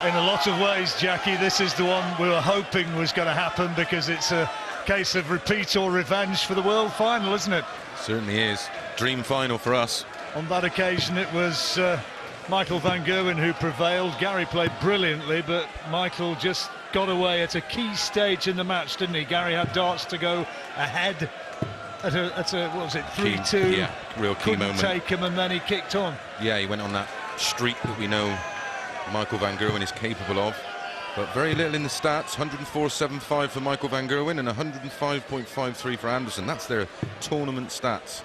In a lot of ways, Jackie, this is the one we were hoping was going to happen, because it's a case of repeat or revenge for the world final, isn't it? Certainly is. Dream final for us. On that occasion, it was Michael van Gerwen who prevailed. Gary played brilliantly, but Michael just got away at a key stage in the match, didn't he? Gary had darts to go ahead at a what was it, 3-2? Yeah, real key Couldn't moment. take him, and then he kicked on. Yeah, he went on that streak that we know Michael van Gerwen is capable of, but very little in the stats. 104.75 for Michael van Gerwen and 105.53 for Anderson. That's their tournament stats.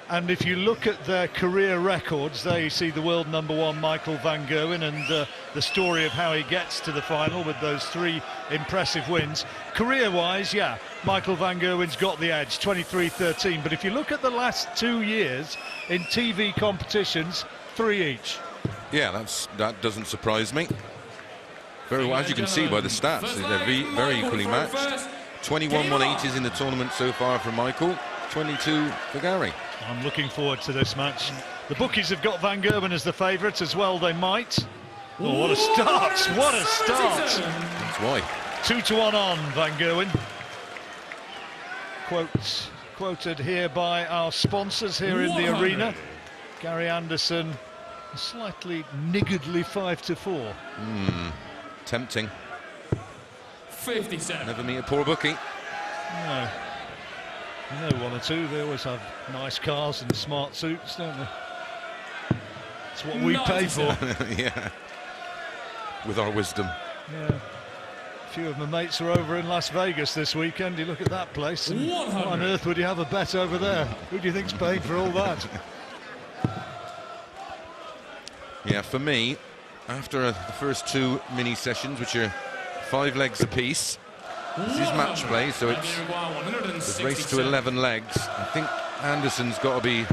And if you look at their career records, there you see the world #1 Michael van Gerwen, and the story of how he gets to the final with those 3 impressive wins. Career-wise, yeah, Michael van Gerwen's got the edge, 23-13. But if you look at the last 2 years in TV competitions, 3 each. Yeah, that doesn't surprise me. Very well, as you can see by the stats, they're very equally matched. 21 180s in the tournament so far for Michael, 22 for Gary. I'm looking forward to this match. The bookies have got van Gerwen as the favourite as well. They might. Oh, what a start! What a start! That's why. 2-1 on van Gerwen. Quoted here by our sponsors here in the arena. Gary Anderson, a slightly niggardly 5-4. Tempting. 57. Never meet a poor bookie. No. You know, 1 or 2, they always have nice cars and smart suits, don't they? It's what we pay for. Yeah. With our wisdom. Yeah. A few of my mates are over in Las Vegas this weekend. You look at that place, and what on earth would you have a bet over there? Who do you think's paid for all that? Yeah, for me, after the first 2 mini sessions, which are 5 legs apiece, this is match play, so it's race to 11 legs. I think Anderson's got to be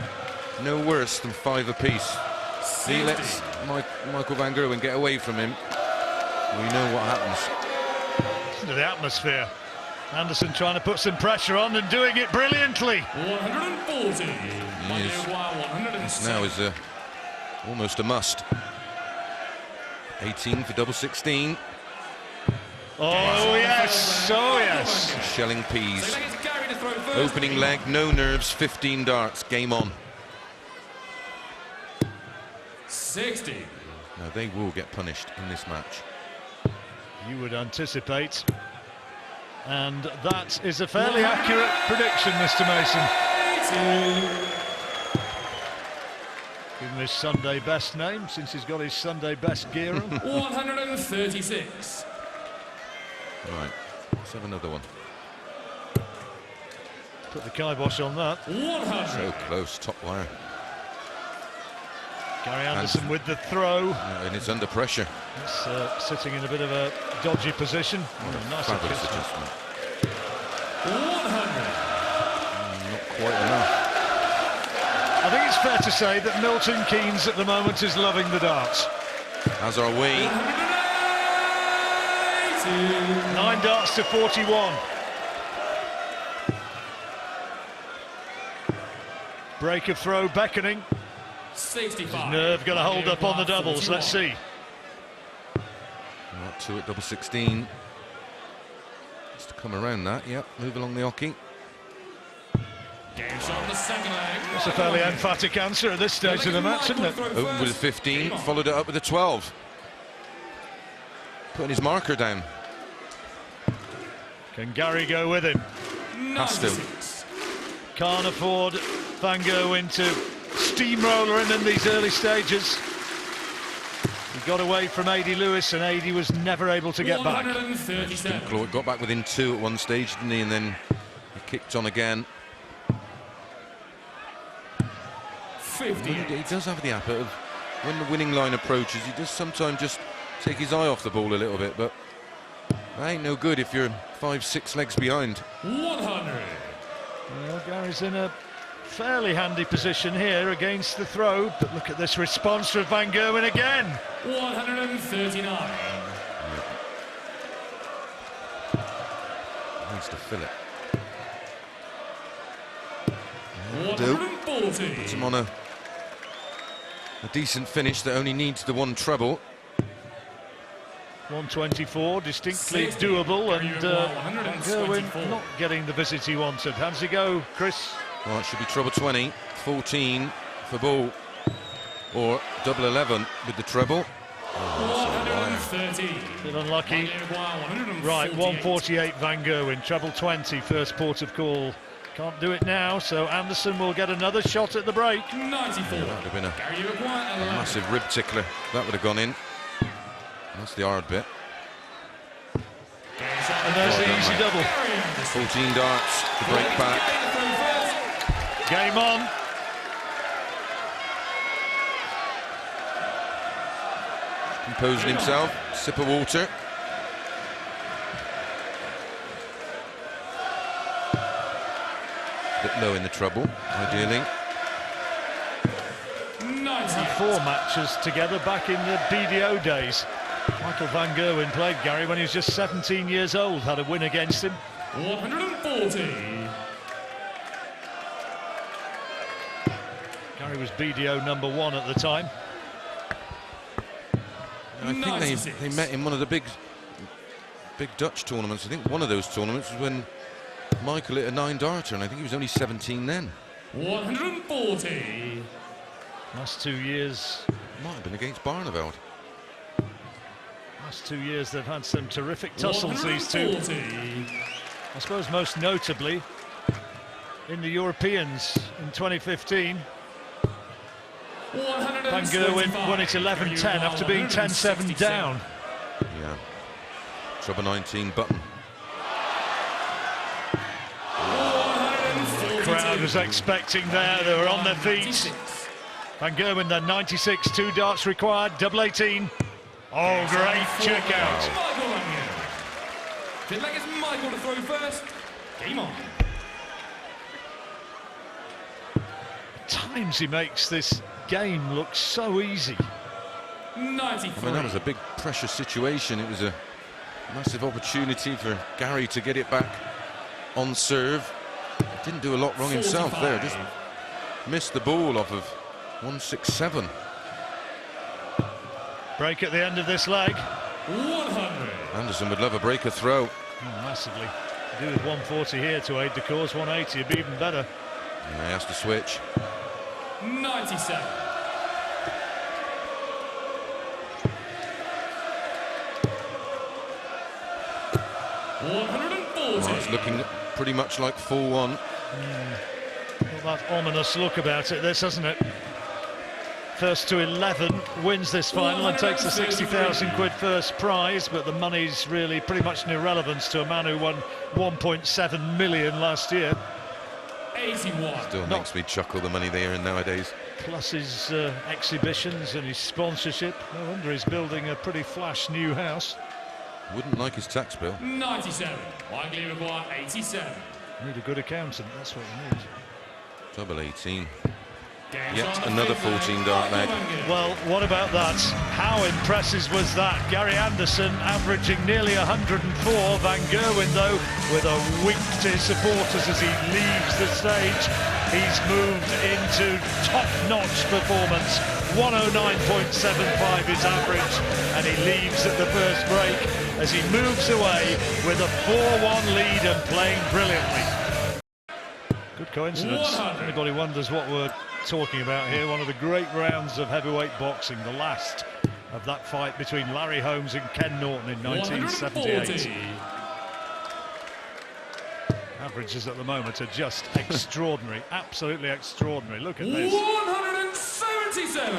no worse than 5 apiece. He lets Michael van Gerwen get away from him. We know what happens. Listen to the atmosphere. Anderson trying to put some pressure on and doing it brilliantly. 140. This now is almost a must. 18 for double 16. Oh yes, oh yes. Shelling peas. Opening leg, no nerves, 15 darts, game on. 60. Now they will get punished in this match. You would anticipate. And that is a fairly accurate prediction, Mr. Mason. Give him his Sunday best name, since he's got his Sunday best gear on. 136. Right, let's have another one. Put the kibosh on that. 100. So close, top wire. Gary Anderson with the throw. And it's under pressure. It's sitting in a bit of a dodgy position. Nice Fabulous adjustment. 100. Not quite enough. I think it's fair to say that Milton Keynes at the moment is loving the darts. As are we. 9 darts to 41. Break of throw beckoning. 65. Nerve going to hold up on the doubles. Let's see. Not 2 at double 16. Just to come around that, yep. Move along the hockey. That's a fairly emphatic answer at this stage of the match, isn't it? Opened with a 15, followed it up with a 12. Putting his marker down. Can Gary go with him? Has to. Can't afford van Gerwen to steamroller in these early stages. He got away from Adi Lewis, and Adi was never able to get back. Claude got back within 2 at one stage, didn't he? And then he kicked on again. 50. He does have the habit of, when the winning line approaches, he does sometimes just take his eye off the ball a little bit, but that ain't no good if you're 5-6 legs behind. 100. Well, Gary's in a fairly handy position here against the throw, but look at this response from van Gerwen again. 139. Needs to fill it. 140. Puts him on a decent finish that only needs the 1 treble. 124, distinctly 60. doable, and Gerwen, Gerwen not getting the visit he wanted. How does he go, Chris? Well, it should be treble 20, 14 for ball, or double 11 with the treble. Oh, 130. Bit unlucky. Right, 148 Van Gerwen, treble 20, first port of call. Can't do it now, so Anderson will get another shot at the break. 94. that would have been a massive rib tickler. That would have gone in. That's the hard bit. And there's the easy double. 14 darts to break back. Game on. Composing himself, sip of water. Bit low in the treble, ideally. 4 matches together back in the BDO days. Michael Van Gerwen played Gary when he was just 17 years old, had a win against him. 140. Gary was BDO #1 at the time. I think they met in one of the big Dutch tournaments. I think one of those tournaments was when Michael hit a 9-darter, and I think he was only 17 then. 140. Last 2 years, Might have been against Barneveld. last 2 years they've had some terrific tussles, these two. 140. I suppose most notably in the Europeans in 2015. Van Gerwen won it 11-10 after being 10-7 down. Yeah. Treble 19 button. The crowd was expecting there, they were on their feet. Van Gerwen then 96, 2 darts required, double 18. Oh, great check out. Feels like it's Michael to throw first. Game on. At times he makes this game look so easy. 93. I mean, that was a big pressure situation. It was a massive opportunity for Gary to get it back on serve. Didn't do a lot wrong himself there, just missed the ball off of 167. Break at the end of this leg. 100. Anderson would love a breaker throw. Massively. Do with 140 here to aid the cause, 180 would be even better. Yeah, he has to switch. 97. Well, it's looking pretty much like 4-1. Got that ominous look about it, this, hasn't it? First to 11 wins this final and takes the 60,000 quid first prize, but the money's really pretty much an irrelevance to a man who won 1.7 million last year. 81. Still makes me chuckle, the money they earn nowadays. Plus his exhibitions and his sponsorship. No wonder he's building a pretty flash new house. Wouldn't like his tax bill. 97. Likely require 87. Need a good accountant, that's what you need. Double 18. Games Yet on the another fifth leg. 14-dart leg. Well, what about that? How impressive was that? Gary Anderson averaging nearly 104. Van Gerwen, though, with a wink to his supporters as he leaves the stage. He's moved into top-notch performance. 109.75 is average, and he leaves at the first break as he moves away with a 4-1 lead and playing brilliantly. Good coincidence. 100. Anybody wonders what we're talking about here? One of the great rounds of heavyweight boxing, the last of that fight between Larry Holmes and Ken Norton in 1978. 140. Averages at the moment are just extraordinary, absolutely extraordinary. Look at this. 177.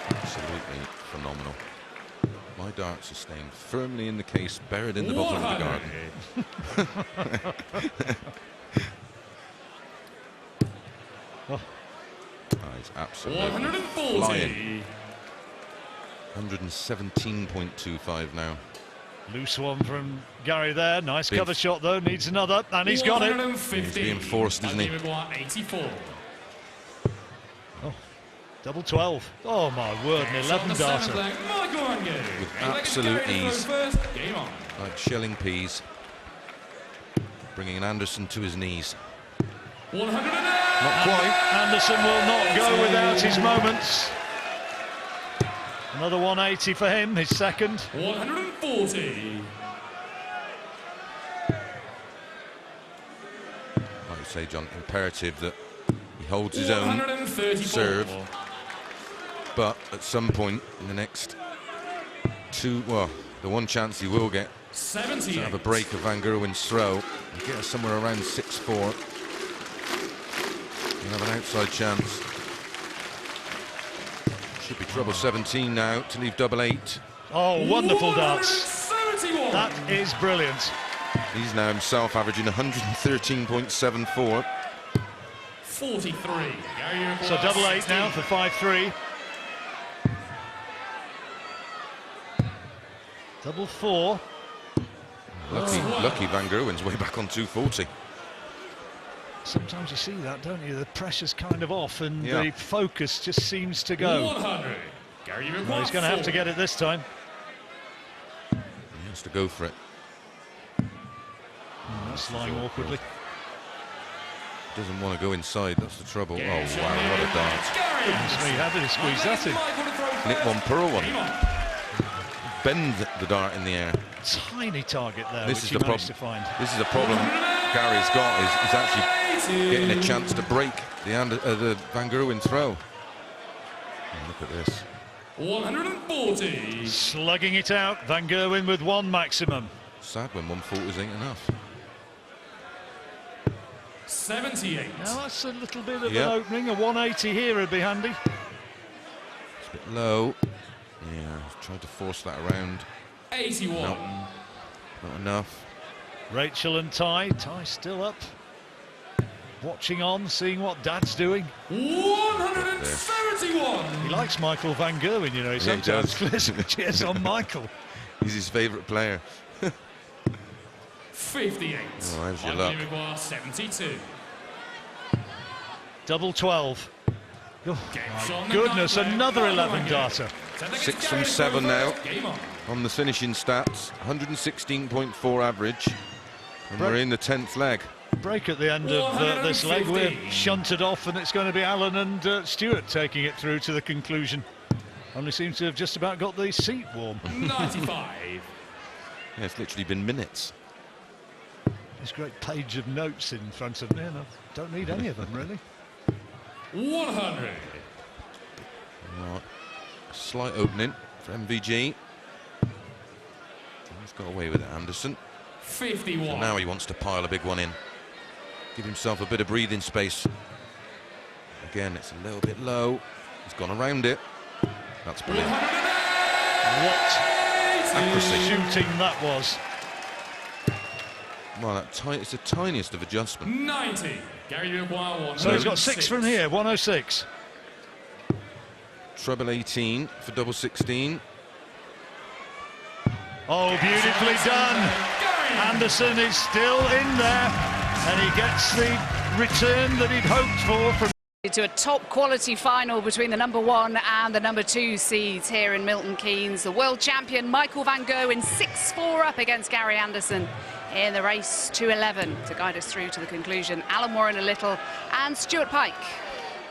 Absolutely phenomenal. My darts are staying firmly in the case, buried in the bottom of the garden. Oh. He's absolutely 140. flying. 117.25 now. Loose one from Gary there. Nice cover shot though. Needs another, and he's got it. 150. He's being forced, isn't he? 84. Oh, double 12. Oh my word, an 11 darter. With absolute ease. Game on. Like shelling peas. Bringing Anderson to his knees. 108. Not quite. Anderson will not go without his moments. Another 180 for him, his second. 140. Like you say, John, imperative that he holds his own serve. But at some point in the next the one chance he will get to have a break of Van Gerwen's throw and get us somewhere around 6-4. He'll have an outside chance. Should be treble 17 now to leave double 8. Oh, wonderful darts. That is brilliant. He's now himself averaging 113.74. 43. So double 8 now for 5-3. Double 4. Lucky Van Gerwen's way back on 240. Sometimes you see that, don't you? The pressure's kind of off and the focus just seems to go. 100. Well, he's going to have to get it this time. He has to go for it. That's lying awkwardly. Doesn't want to go inside, that's the trouble. Oh, wow, what a dart. Goodness me, how did he squeeze that in? Nick one, pearl one. Bend the dart in the air. Tiny target there, This which is he the managed to problem. find. This is the problem Gary's got, is actually getting a chance to break the Van Gerwen throw. Oh, look at this. 140. Slugging it out, Van Gerwen with one maximum. Sad when 140 ain't enough. 78. Now that's a little bit of an opening. A 180 here would be handy. It's a bit low. Yeah, tried to force that around. 81. Nope, not enough. Rachel and Ty. Ty still up. Watching on, seeing what Dad's doing. 171. He likes Michael Van Gerwen, you know. He sometimes cheers on Michael. He's his favourite player. 58. Oh, how's your luck? 72. Double 12. Oh, my goodness, another 11 darter. 6 from 7 now on the finishing stats. 116.4 average. And we're in the 10th leg. Break at the end of this leg. We're shunted off and it's going to be Alan and Stuart taking it through to the conclusion. Only seems to have just about got the seat warm. 95. Yeah, it's literally been minutes. This great page of notes in front of me and I don't need any of them really. 100. Right. Slight opening for MVG. He's got away with it, Anderson. 51. So now he wants to pile a big one in. Give himself a bit of breathing space. Again, it's a little bit low. He's gone around it. That's brilliant. What accuracy shooting that was. Well, it's the tiniest of adjustment. 90. Gary Maguire. So he's got 6 from here, 106. Treble 18 for double 16. Oh, beautifully done. Anderson is still in there, and he gets the return that he'd hoped for from. To a top quality final between the number 1 and the number 2 seeds here in Milton Keynes. The world champion Michael Van Gerwen 6-4 up against Gary Anderson in the race to 11 to guide us through to the conclusion. Alan Warren a little and Stuart Pike.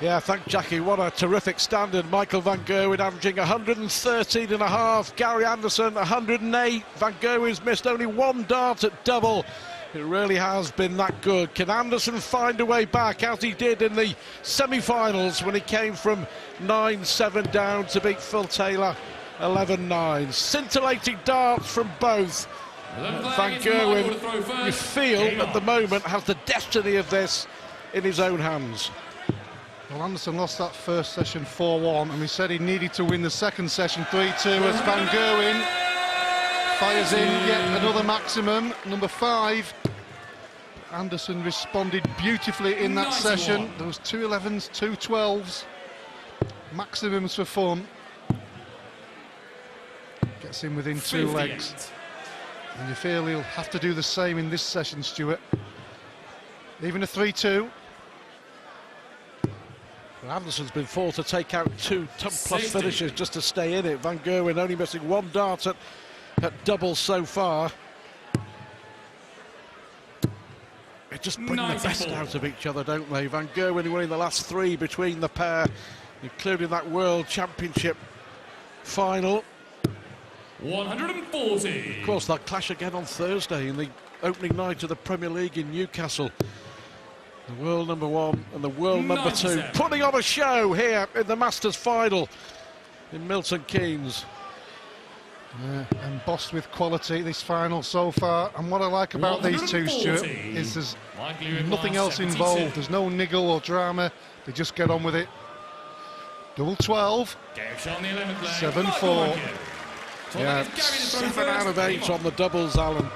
Yeah, thank Jackie. What a terrific standard. Michael Van Gerwen averaging 113.5. Gary Anderson 108. Van Gerwen's missed only 1 dart at double. It really has been that good. Can Anderson find a way back as he did in the semi-finals when he came from 9-7 down to beat Phil Taylor 11-9. Scintillating darts from both. Van Gerwen, you feel at the moment, has the destiny of this in his own hands. Well, Anderson lost that first session 4-1 and we said he needed to win the second session 3-2 as Van Gerwen fires in yet another maximum, number 5. Anderson responded beautifully in that session. Those 2 11s, 2 12s, maximums for fun. Gets in within 2 legs. And you feel he'll have to do the same in this session, Stuart. Even a 3-2. Well, Anderson's been forced to take out 2 top-plus finishes just to stay in it. Van Gerwen only missing 1 dart at double so far. They just bring the best out of each other, don't they? Van Gerwen winning the last 3 between the pair, including that World Championship final. 140. Of course, they'll clash again on Thursday in the opening night of the Premier League in Newcastle. The world number 1 and the world number 2 putting on a show here in the Masters final in Milton Keynes. Embossed with quality, this final so far. And what I like about these two, Stuart, is there's nothing else involved. There's no niggle or drama. They just get on with it. Double 12. 7-4. Yeah, 7 out of 8 on the doubles, Alan.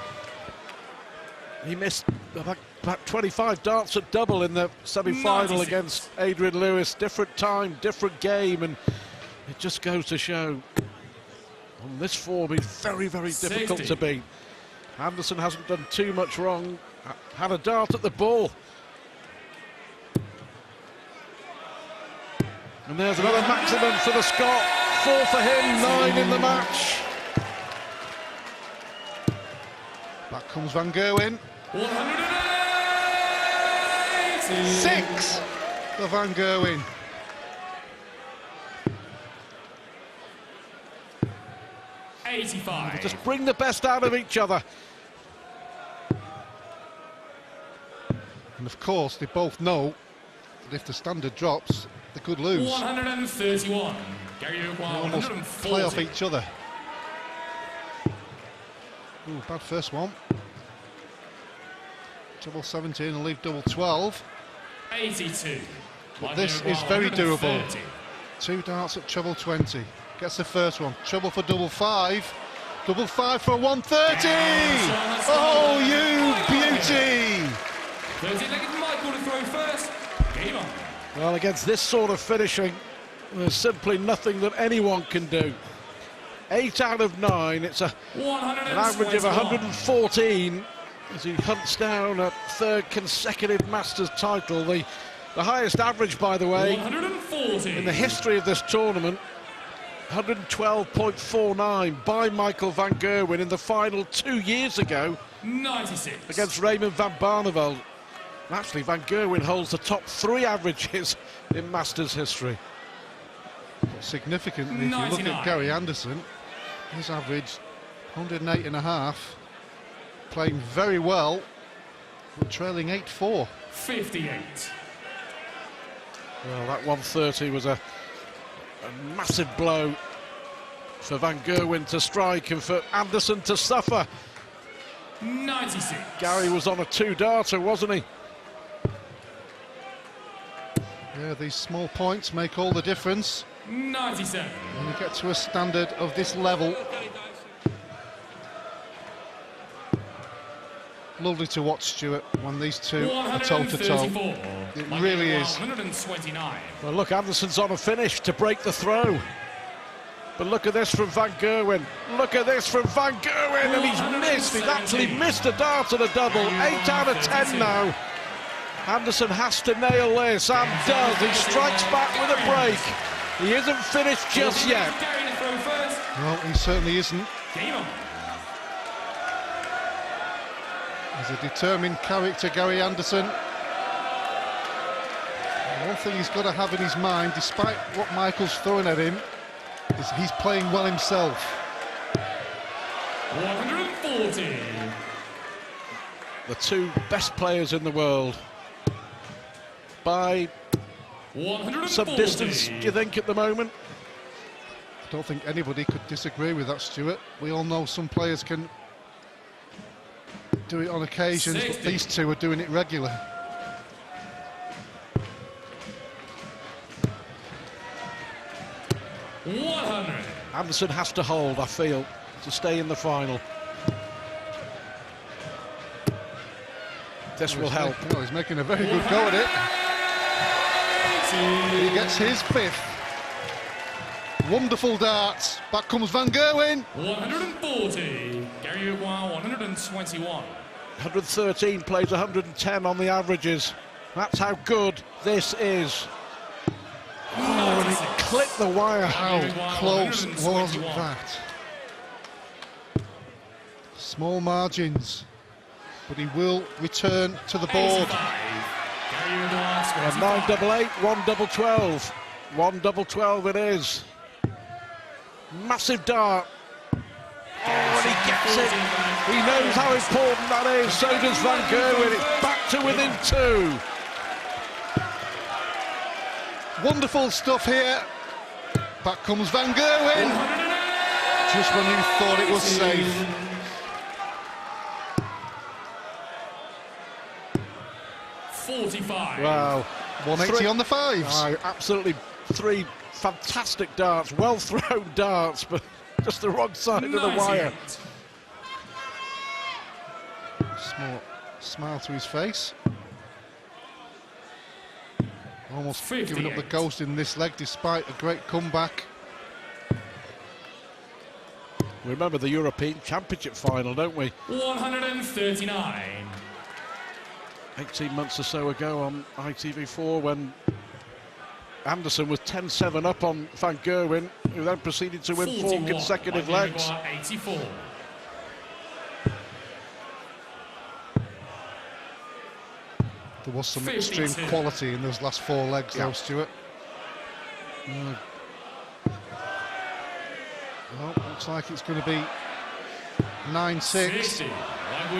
He missed about 25 darts at double in the semi-final against Adrian Lewis. Different time, different game, and it just goes to show on this form is very, very difficult to beat. Anderson hasn't done too much wrong. Had a dart at the ball. And there's another maximum for the Scot. 4 for him, 9 in the match. Back comes Van Gerwen. 6 for Van Gerwen. Just bring the best out of each other. And of course, they both know that if the standard drops, they could lose. 131. Gary They almost play off each other. Ooh, bad first one. Double 17 and leave double 12. 82. But this is very durable. 2 darts at treble 20. Gets the first one. Treble for double 5. Double 5 for a 130. Oh, you beauty! 13-legged Michael to throw first. Game on. Well, against this sort of finishing, there's simply nothing that anyone can do. 8 out of 9. It's an average of 114 as he hunts down a 3rd consecutive Masters title. The highest average, by the way, 140. in the history of this tournament. 112.49 by Michael van Gerwen in the final 2 years ago 96 against Raymond van Barneveld. Actually, Van Gerwen holds the top 3 averages in Masters history. But significantly, if you look at Gary Anderson, his average 108.5, playing very well, but trailing 8-4. 58. Well, that 130 was a massive blow for Van Gerwen to strike and for Anderson to suffer. 96. Gary was on a 2-darter, wasn't he? Yeah, these small points make all the difference 97. when you get to a standard of this level. Lovely to watch, Stuart, when these two are toe-to-toe. It really is. 129. Well, look, Anderson's on a finish to break the throw. But look at this from Van Gerwen. Look at this from Van Gerwen, and he's missed. He's actually missed a dart and a double. 8 out of 10 now. Anderson has to nail this, and does. He strikes back with a break. He isn't finished just yet. No, he certainly isn't. Game on. He's a determined character, Gary Anderson. And one thing he's got to have in his mind, despite what Michael's throwing at him, is he's playing well himself. 140. The 2 best players in the world. By 140. some distance, do you think, at the moment? I don't think anybody could disagree with that, Stuart. We all know some players can do it on occasions, but these two are doing it regularly. Anderson has to hold, I feel, to stay in the final. This will help. Well, he's making a very good go at it. He gets his 5th. Wonderful darts. Back comes Van Gerwen. 140. Gary Gerwen, 121. 113 plays 110 on the averages. That's how good this is. Oh, and he clipped the wire. How close was that? Small margins, but he will return to the board. 9-8-8, 1-12. 1-12 it is. Massive dart. Oh, and he gets it. He knows how important that is. So does Van Gerwen. It's back to within 2. Wonderful stuff here. Back comes Van Gerwen. Just when you thought it was safe. 45. Wow. 180 on the 5s. Oh, absolutely 3 fantastic darts, well thrown darts, but just the wrong side of the wire. Small smile to his face. Almost 58. giving up the ghost in this leg despite a great comeback. We remember the European Championship final, don't we? 139. 18 months or so ago on ITV4 when Anderson was 10-7 up on Van Gerwen, who then proceeded to win 4 consecutive legs. 84. There was some 52. extreme quality in those last 4 legs though, Stuart. Well, looks like it's going to be 9-6.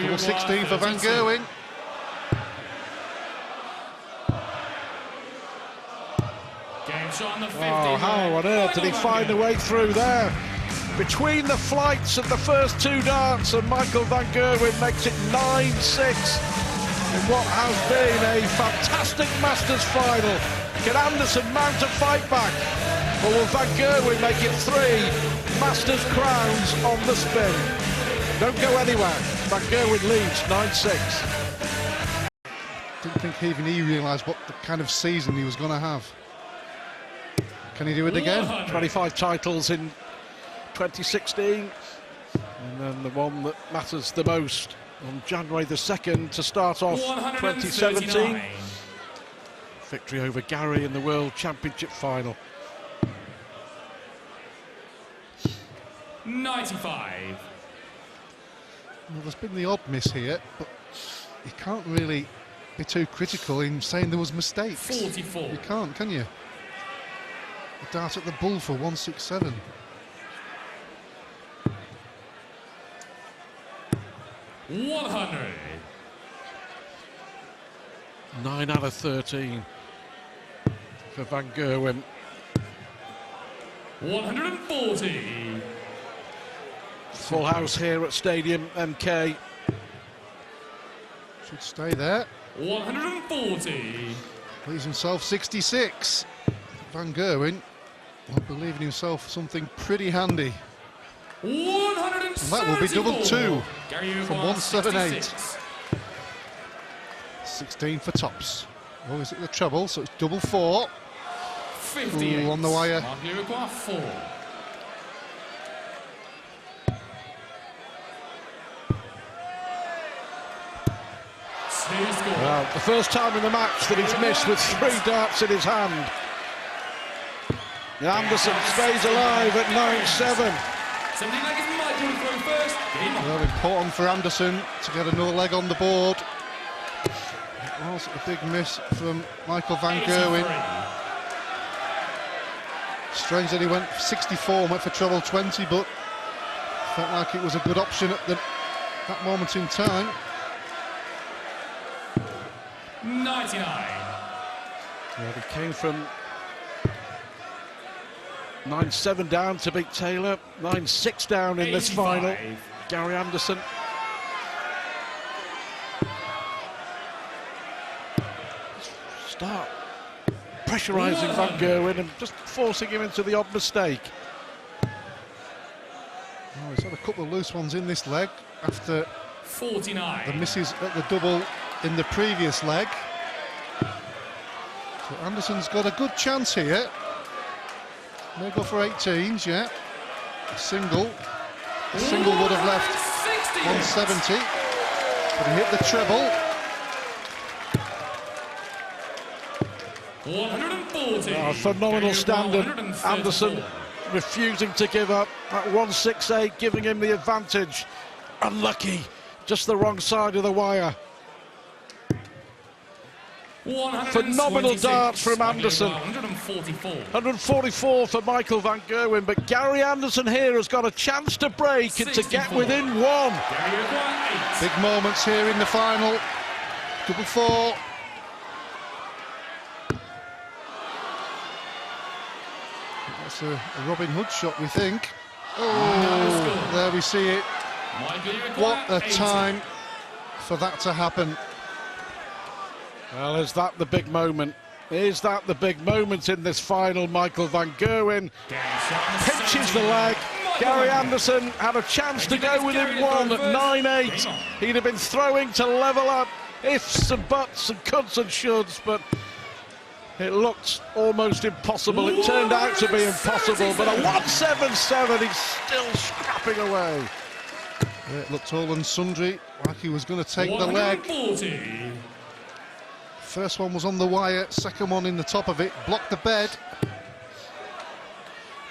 Double 16 for Van Gerwen. Oh, how on earth did he find a way through there? Between the flights of the first 2 darts, and Michael Van Gerwen makes it 9-6 in what has been a fantastic Masters final. Can Anderson mount a fight back, or will Van Gerwen make it 3 Masters crowns on the spin? Don't go anywhere. Van Gerwen leads 9-6. Didn't think even he realised what the kind of season he was going to have. Can he do it again? 25 titles in 2016, and then the one that matters the most on January the 2nd to start off 2017. Victory over Gary in the World Championship final. 95. Well, there's been the odd miss here, but you can't really be too critical in saying there was mistakes. 44. You can't, can you? A dart at the bull for 167. 100. 9 out of 13 for Van Gerwen. 140. Full house here at Stadium MK. Should stay there. 140. Leaves himself 66. Van Gerwen will believe in himself something pretty handy. 134. And that will be double 2 from 178. 16 for tops. Oh, is it the treble? So it's double 4. 58. Ooh, on the wire. Mark Liricois, 4. Well, the first time in the match that he's missed with 3 darts in his hand. And Anderson stays alive at 9-7. Well, important for Anderson to get another leg on the board. It was a big miss from Michael Van Gerwen. Strange that he went 64, went for treble 20, but felt like it was a good option at that moment in time. 99. Yeah, he came from 9-7 down to beat Taylor, 9-6 down in this 85. final. Gary Anderson. Start pressurising Van Gerwen and just forcing him into the odd mistake. Oh, he's had a couple of loose ones in this leg after 49. the misses at the double in the previous leg. So Anderson's got a good chance here. May go for 18s, yeah. A single. A single would have left 170, but he hit the treble. 140. Oh, phenomenal standard. Anderson refusing to give up. At 168, giving him the advantage. Unlucky, just the wrong side of the wire. Phenomenal darts from Anderson. 144. 144 for Michael van Gerwen, but Gary Anderson here has got a chance to break and to get 64. within 1. Gary Gerwen, 8. Big moments here in the final. Double 4. That's a Robin Hood shot, we think. Oh, there we see it. What a time for that to happen. Well, is that the big moment? Is that the big moment in this final? Michael van Gerwen pinches the leg. Gary Anderson had a chance to go within 1 at 9-8. He'd have been throwing to level up, ifs and buts and coulds and shoulds, but it looked almost impossible. It turned out to be impossible, but a 177, he's still scrapping away. Yeah, it looked all and sundry, like he was going to take the leg. 140. First one was on the wire, second one in the top of it, blocked the bed.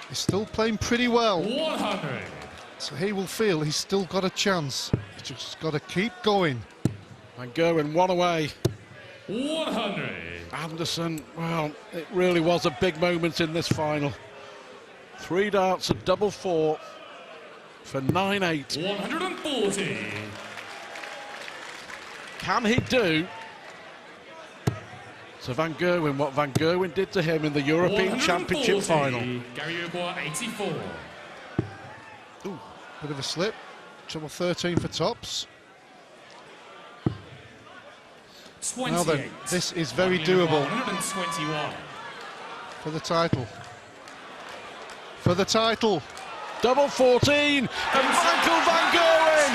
He's still playing pretty well. 100. So he will feel he's still got a chance. He's just got to keep going. Van Gerwen 1 away. 100. Anderson, well, it really was a big moment in this final. 3 darts at double 4 for 9-8. 140. Can he do to Van Gerwen what Van Gerwen did to him in the European Championship final? Gary Gerwen, 84. Ooh, bit of a slip. Treble 13 for tops. 28. Now then, this is very doable 121. for the title. For the title. Double 14, and Michael van Gerwen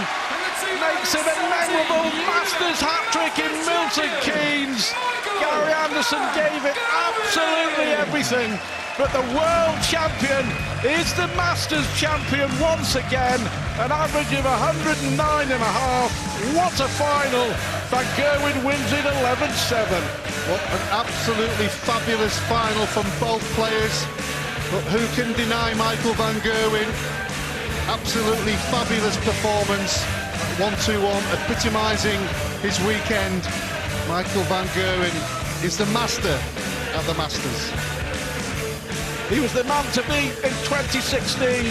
makes it a memorable Masters hat-trick in Milton Keynes. Gary Anderson gave it absolutely everything, but the world champion is the Masters champion once again, an average of 109.5. What a final! Van Gerwen wins it 11-7. What an absolutely fabulous final from both players. But who can deny Michael van Gerwen? Absolutely fabulous performance. 1-2-1, epitomising his weekend. Michael van Gerwen is the master of the Masters. He was the man to beat in 2016.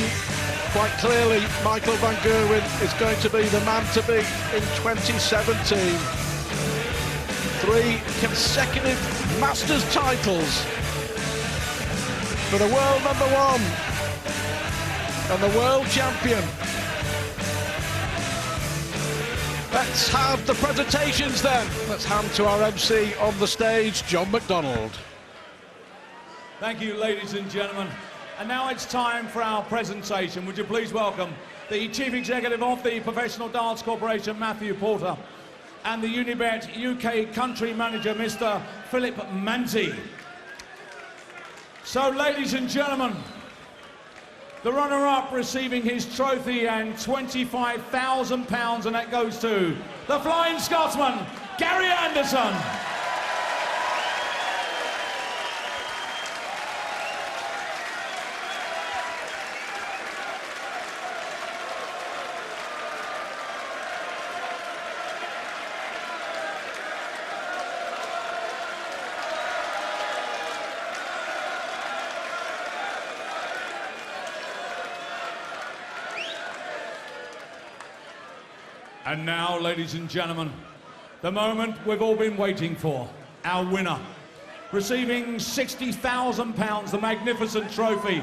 Quite clearly, Michael van Gerwen is going to be the man to beat in 2017. 3 consecutive Masters titles for the world #1 and the world champion. Let's have the presentations then. Let's hand to our MC on the stage, John McDonald. Thank you, ladies and gentlemen. And now it's time for our presentation. Would you please welcome the Chief Executive of the Professional Darts Corporation, Matthew Porter, and the Unibet UK Country Manager, Mr. Philip Manzi. So, ladies and gentlemen, the runner-up receiving his trophy and £25,000, and that goes to the Flying Scotsman, Gary Anderson. And now, ladies and gentlemen, the moment we've all been waiting for, our winner, receiving £60,000, the magnificent trophy,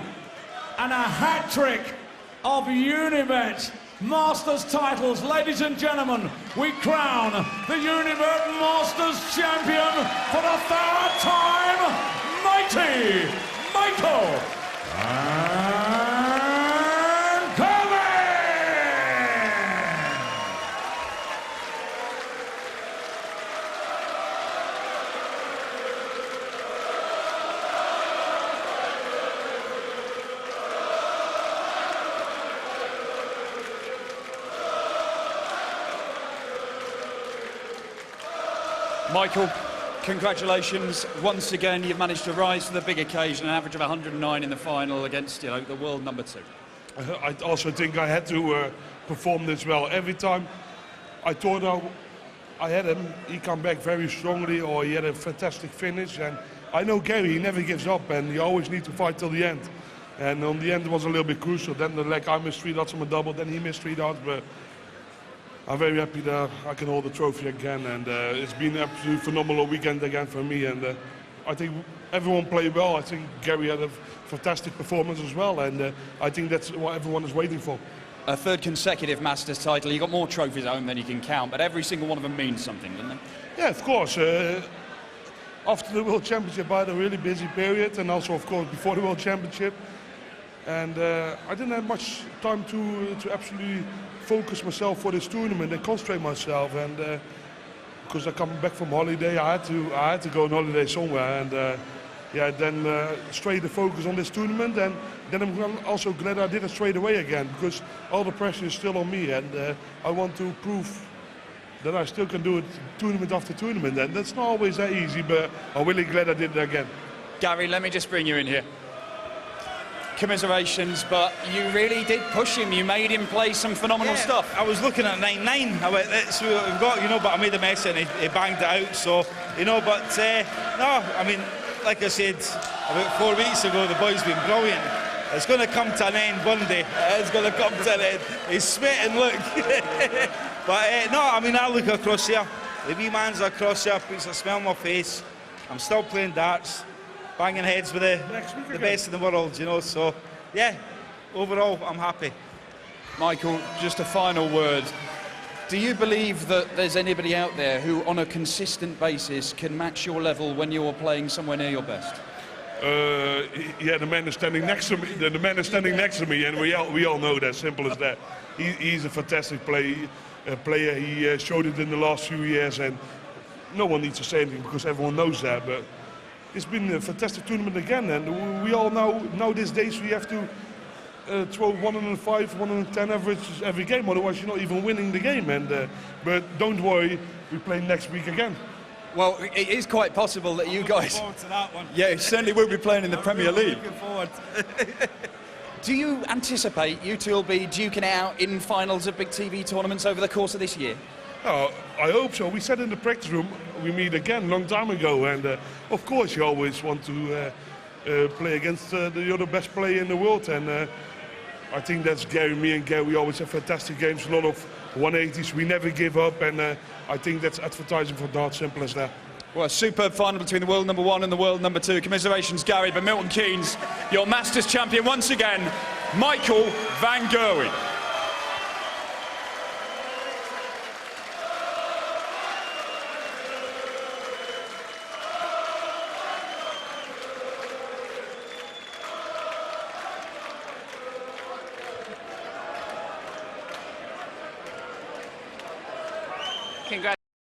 and a hat-trick of Unibet Masters titles. Ladies and gentlemen, we crown the Unibet Masters champion for the 3rd time, mighty Michael van Gerwen! Michael, congratulations. Once again, you've managed to rise to the big occasion, an average of 109 in the final against, the world #2. I also think I had to perform this well. Every time I thought I had him, he come back very strongly, or he had a fantastic finish, and I know Gary, he never gives up, and you always need to fight till the end. And on the end, it was a little bit crucial. Then the leg, I missed 3 dots on my double, then he missed 3 dots, but I'm very happy that I can hold the trophy again, and it's been an absolutely phenomenal weekend again for me, and I think everyone played well. I think Gary had a fantastic performance as well, and I think that's what everyone is waiting for. A third consecutive Masters title. You got more trophies at home than you can count, but every single one of them means something, doesn't it? Yeah, of course. After the World Championship, I had a really busy period, and also, of course, before the World Championship. And I didn't have much time to absolutely focus myself for this tournament and concentrate myself. And because I come back from holiday, I had to go on holiday somewhere. And yeah, then straight the focus on this tournament. And then I'm also glad I did it straight away again, because all the pressure is still on me, and I want to prove that I still can do it tournament after tournament. And that's not always that easy, but I'm really glad I did it again. Gary, let me just bring you in here. Commiserations, but you really did push him. You made him play some phenomenal stuff. I was looking at 9-9. I went, that's what we've got, you know, but I made a mess and he banged it out. So, you know, but no, I mean, like I said about 4 weeks ago, the boy's been brilliant. It's going to come to an end one day. It's going to come to an end. He's sweating, look. But no, I mean, I look across here. The wee man's across here, puts a smile on my face. I'm still playing darts, banging heads with the best in the world, you know. So, yeah, overall, I'm happy. Michael, just a final word. Do you believe that there's anybody out there who, on a consistent basis, can match your level when you're playing somewhere near your best? Yeah, the man is standing next to me. The man is standing next to me, and we all know that. Simple as that. He's a fantastic player. He showed it in the last few years, and no one needs to say anything because everyone knows that. But it's been a fantastic tournament again, and we all know these days we have to throw 105, 110 average every game, otherwise you're not even winning the game. And but don't worry, we play next week again. Well, it is quite possible that you guys... Looking forward to that one. Yeah, you certainly will be playing in the Premier League. Looking forward. Do you anticipate you two will be duking it out in finals of big TV tournaments over the course of this year? Oh, I hope so. We said in the practice room we meet again a long time ago, and of course you always want to play against the other best player in the world, and I think that's Gary. Me and Gary, we always have fantastic games, a lot of 180s. We never give up, and I think that's advertising for darts. Simple as that. Well, a superb final between the world number 1 and the world number 2. Commiserations, Gary, but Milton Keynes, your Masters champion once again, Michael van Gerwen. Congratulations.